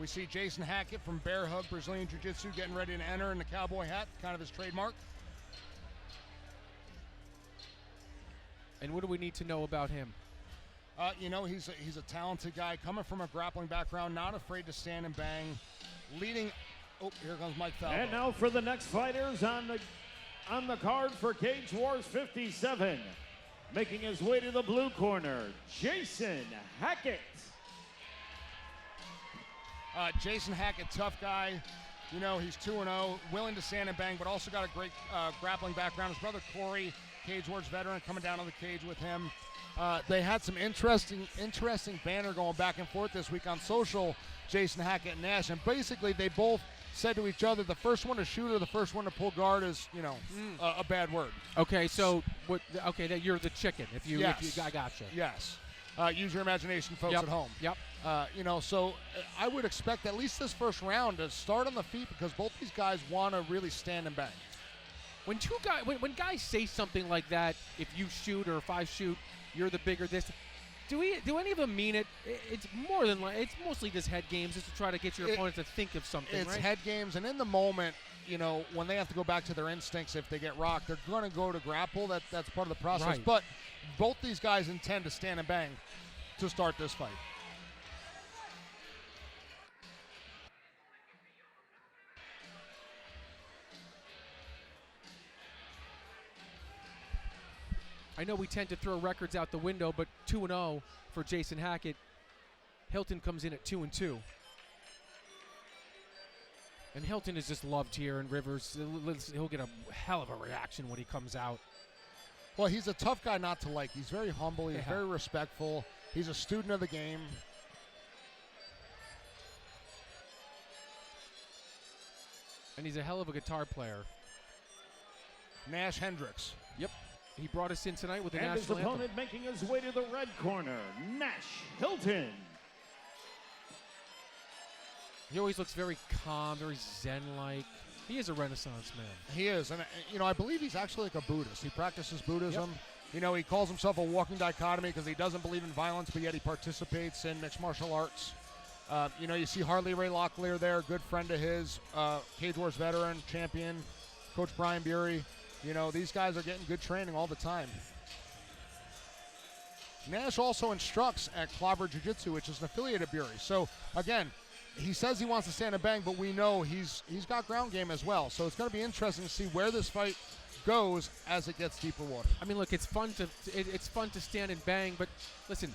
We see Jayson Hackett from Bear Hug Brazilian Jiu-Jitsu getting ready to enter in the cowboy hat, kind of his trademark. And what do we need to know about him? He's a talented guy coming from a grappling background, not afraid to stand and bang, leading. Oh, here comes Mike Falvo. And now for the next fighters on the card for Cage Wars 57. Making his way to the blue corner, Jayson Hackett. Jayson Hackett, tough guy. He's 2-0, willing to stand and bang, but also got a great grappling background. His brother Corey, Cage Wars veteran, coming down to the cage with him. They had some interesting banner going back and forth this week on social, Jayson Hackett and Nash, and basically they both said to each other, the first one to shoot or the first one to pull guard is, a bad word. Okay, so that you're the chicken. I gotcha. Yes. Use your imagination, folks at home. Yep. So I would expect at least this first round to start on the feet because both these guys want to really stand and bang. When guys say something like that, if you shoot or if I shoot, you're the bigger this. Do any of them mean it? It's more than it's mostly just head games, just to try to get your opponent to think of something. It's right? Head games, and in the moment, when they have to go back to their instincts, if they get rocked, they're going to go to grapple. That's part of the process. Right. But both these guys intend to stand and bang to start this fight. I know we tend to throw records out the window, but 2-0 for Jayson Hackett. Hylton comes in at 2-2. And Hylton is just loved here in Rivers. He'll get a hell of a reaction when he comes out. Well, he's a tough guy not to like. He's very humble. He's very respectful. He's a student of the game. And he's a hell of a guitar player. Nash Hendricks. Yep. He brought us in tonight with the and national his opponent making his way to the red corner, Nash Hylton. He always looks very calm, very zen-like. He is a Renaissance man. He is, and I believe he's actually like a Buddhist. He practices Buddhism. Yep. He calls himself a walking dichotomy because he doesn't believe in violence, but yet he participates in mixed martial arts. You see Harley Ray Locklear there, good friend of his, Cage Wars veteran, champion, Coach Brian Bury. These guys are getting good training all the time. Nash also instructs at Clobber Jiu-Jitsu, which is an affiliate of Bury. So, again, he says he wants to stand and bang, but we know he's got ground game as well. So it's going to be interesting to see where this fight goes as it gets deeper water. I mean, look, it's fun to stand and bang, but listen,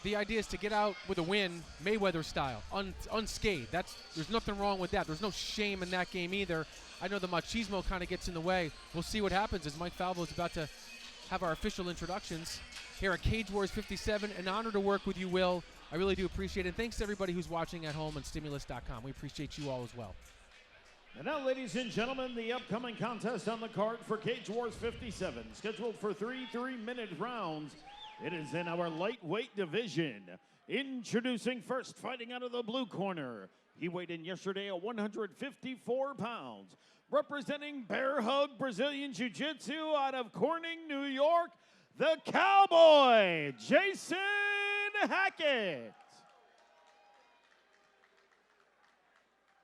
the idea is to get out with a win, Mayweather style, unscathed. There's nothing wrong with that. There's no shame in that game either. I know the machismo kind of gets in the way. We'll see what happens as Mike Falvo is about to have our official introductions here at Cage Wars 57. An honor to work with you, Will. I really do appreciate it. And thanks to everybody who's watching at home on Stimulus.com. We appreciate you all as well. And now, ladies and gentlemen, the upcoming contest on the card for Cage Wars 57, scheduled for 3 3-minute rounds. It is in our lightweight division. Introducing first, fighting out of the blue corner. He weighed in yesterday at 154 pounds. Representing Bear Hug Brazilian Jiu-Jitsu out of Corning, New York, the Cowboy, Jayson Hackett.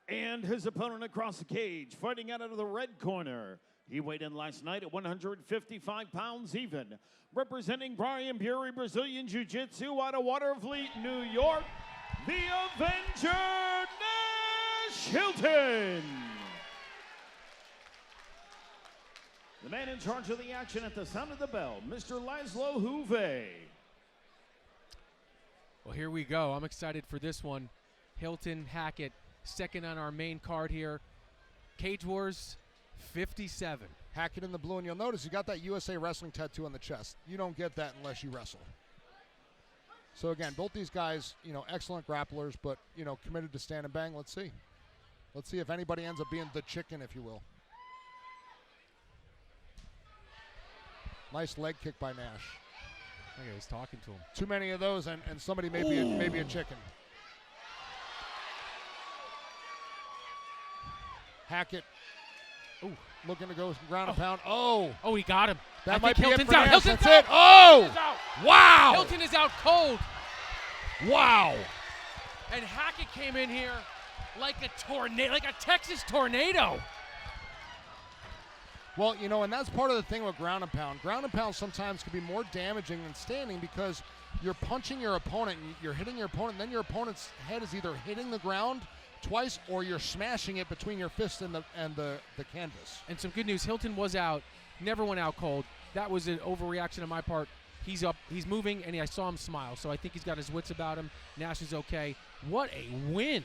And his opponent across the cage, fighting out of the red corner. He weighed in last night at 155 pounds even. Representing Brian Bury Brazilian Jiu-Jitsu out of Waterfleet, New York, the Avenger, Nash Hylton. The man in charge of the action at the sound of the bell, Mr. Laszlo Huve. Well, here we go. I'm excited for this one. Hylton Hackett, second on our main card here. Cage Wars 57. Hackett in the blue, and you'll notice you got that USA Wrestling tattoo on the chest. You don't get that unless you wrestle. So again, both these guys, excellent grapplers, but, committed to stand and bang. Let's see. Let's see if anybody ends up being the chicken, if you will. Nice leg kick by Nash. Okay, he's talking to him. Too many of those, and somebody may be a chicken. Hackett, looking to go ground and pound. Oh, he got him. That might be it Hylton's for out. Nash. Hylton's That's out. it. Oh, wow. Hylton is out cold. Wow. And Hackett came in here like a tornado, like a Texas tornado. Well, you know, and that's part of the thing with ground and pound. Ground and pound sometimes can be more damaging than standing because you're punching your opponent, you're hitting your opponent, and then your opponent's head is either hitting the ground twice or you're smashing it between your fist and the canvas. And some good news, Hylton was out, never went out cold. That was an overreaction on my part. He's up, he's moving, and I saw him smile, so I think he's got his wits about him. Nash is okay. What a win.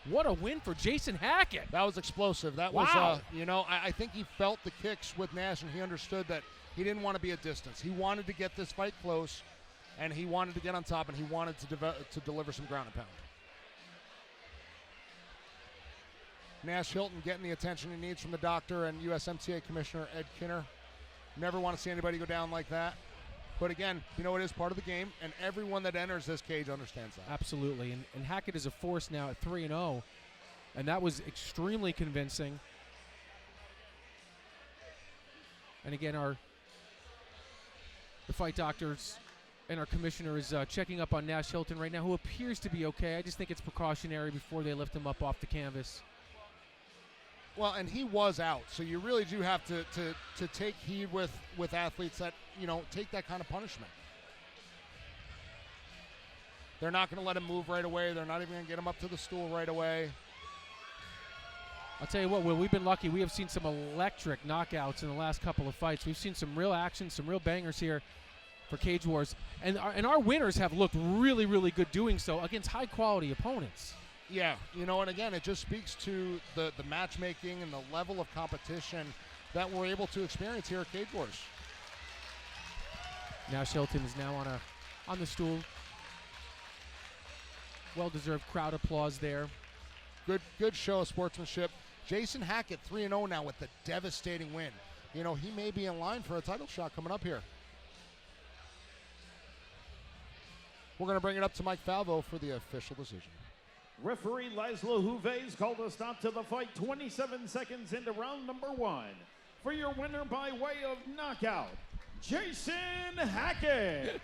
What a win for Jayson Hackett. That was explosive. That Wow. was, you know, I think he felt the kicks with Nash, and he understood that he didn't want to be at distance. He wanted to get this fight close, and he wanted to get on top, and he wanted to deliver some ground and pound. Nash Hylton getting the attention he needs from the doctor and USMTA Commissioner Ed Kinner. Never want to see anybody go down like that. But again, you know, it is part of the game, and everyone that enters this cage understands that. Absolutely, and Hackett is a force now at 3-0, and that was extremely convincing. And again, the fight doctors and our commissioner is checking up on Nash Hylton right now, who appears to be okay. I just think it's precautionary before they lift him up off the canvas. Well, and he was out, so you really do have to take heed with athletes that, you know, take that kind of punishment. They're not going to let him move right away. They're not even going to get him up to the stool right away. I'll tell you what, Will, we've been lucky. We have seen some electric knockouts in the last couple of fights. We've seen some real action, some real bangers here for Cage Wars. And our winners have looked really, really good doing so against high-quality opponents. Yeah, you know, and again, it just speaks to the matchmaking and the level of competition that we're able to experience here at Cage Wars. Nash Hylton is now on the stool. Well-deserved crowd applause there. Good show of sportsmanship. Jayson Hackett 3-0 now with the devastating win. You know, he may be in line for a title shot coming up here. We're going to bring it up to Mike Falvo for the official decision. Referee Laszlo Huves called a stop to the fight 27 seconds into round number 1. For your winner by way of knockout, Jayson Hackett.